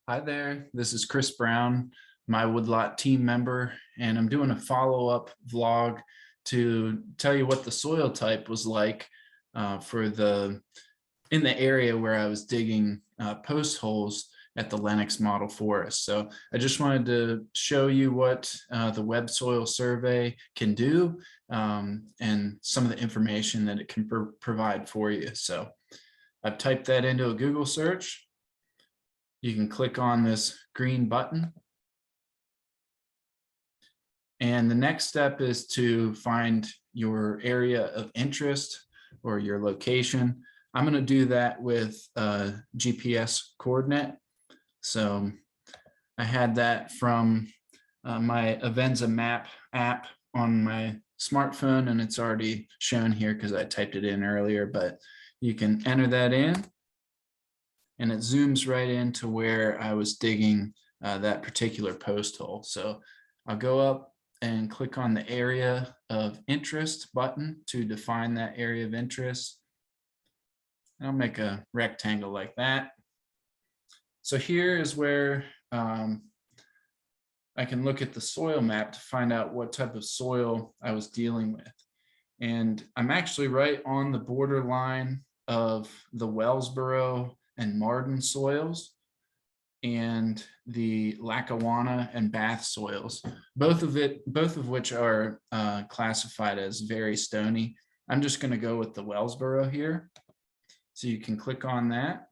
Hi there, this is Chris Brown, my woodlot team member, and I'm doing a follow-up vlog to tell you what the soil type was like in the area where I was digging post holes at the Lennox Model Forest. So I just wanted to show you what the Web Soil Survey can do and some of the information that it can provide for you. So I've typed that into a Google search. You can click on this green button. And the next step is to find your area of interest or your location. I'm going to do that with a GPS coordinate. So I had that from my Avenza map app on my smartphone, and it's already shown here because I typed it in earlier, but you can enter that in. And it zooms right into where I was digging that particular post hole. So I'll go up and click on the area of interest button to define that area of interest. And I'll make a rectangle like that. So here is where I can look at the soil map to find out what type of soil I was dealing with. And I'm actually right on the borderline of the Wellsboro and Marden soils and the Lackawanna and Bath soils, both of which are classified as very stony. I'm just going to go with the Wellsboro here. So you can click on that.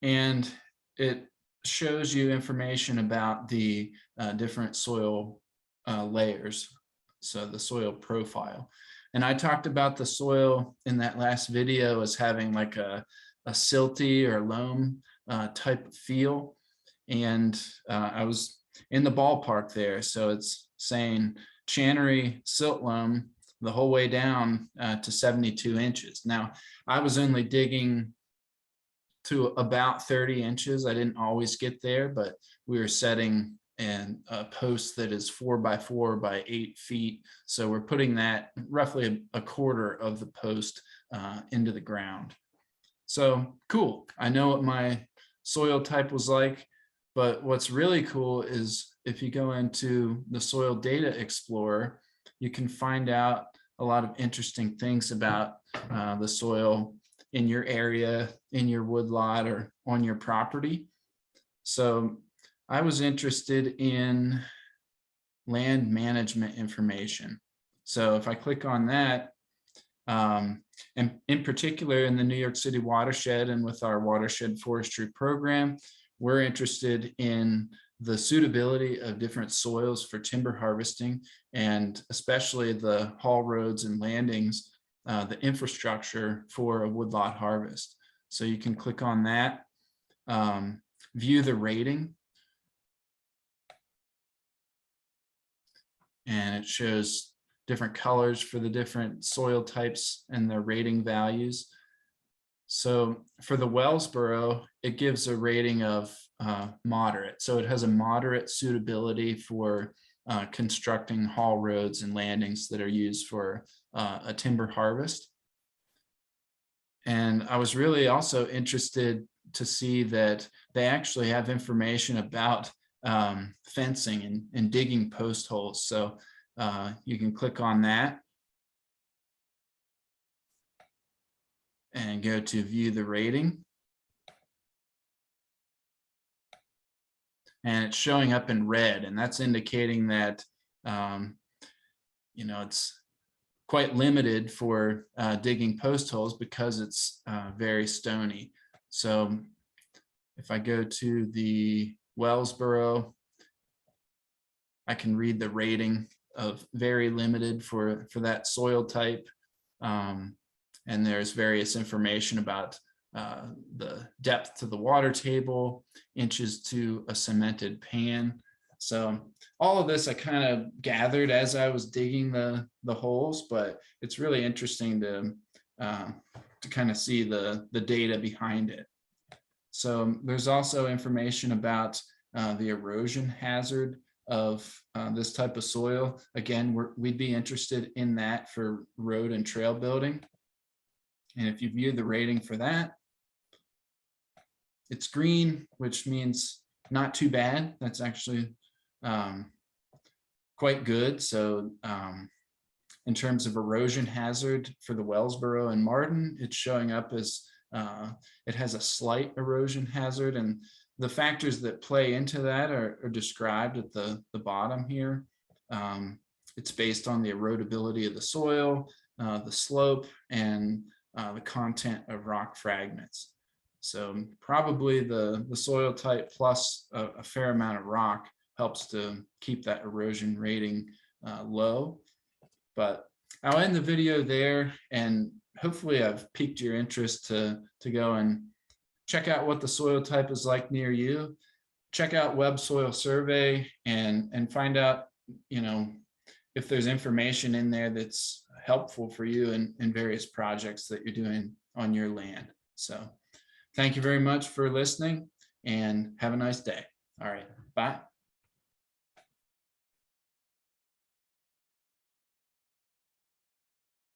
And it shows you information about the different soil layers. So the soil profile. And I talked about the soil in that last video as having like a silty or loam type of feel. And I was in the ballpark there. So it's saying Channery silt loam the whole way down to 72 inches. Now, I was only digging to about 30 inches. I didn't always get there, but we were setting a post that is 4 by 4 by 8 feet. So we're putting that roughly a quarter of the post into the ground. So cool. I know what my soil type was like, but what's really cool is if you go into the Soil Data Explorer, you can find out a lot of interesting things about the soil in your area, in your woodlot, or on your property. So I was interested in land management information. So if I click on that, and in particular in the New York City watershed and with our watershed forestry program, we're interested in the suitability of different soils for timber harvesting, and especially the haul roads and landings, the infrastructure for a woodlot harvest. So you can click on that, view the rating, and it shows different colors for the different soil types and their rating values. So for the Wellsboro, it gives a rating of moderate. So it has a moderate suitability for constructing haul roads and landings that are used for a timber harvest. And I was really also interested to see that they actually have information about fencing and digging post holes. So you can click on that and go to view the rating. And it's showing up in red, and that's indicating that it's quite limited for digging post holes because it's very stony. So if I go to the Wellsboro, I can read the rating of very limited for that soil type. And there's various information about the depth to the water table, inches to a cemented pan. So all of this I kind of gathered as I was digging the holes, but it's really interesting to kind of see the data behind it. So there's also information about the erosion hazard of this type of soil. Again, we'd be interested in that for road and trail building. And if you view the rating for that, It's green, which means not too bad. That's actually quite good. So in terms of erosion hazard for the Wellsboro and Martin, it's showing up as it has a slight erosion hazard, and the factors that play into that are described at the bottom here. It's based on the erodibility of the soil, the slope, and the content of rock fragments. So probably the soil type plus a fair amount of rock helps to keep that erosion rating low. But I'll end the video there, and hopefully I've piqued your interest to go and check out what the soil type is like near you. Check out Web Soil Survey and find out, if there's information in there that's helpful for you in various projects that you're doing on your land. So thank you very much for listening, and have a nice day. All right, bye.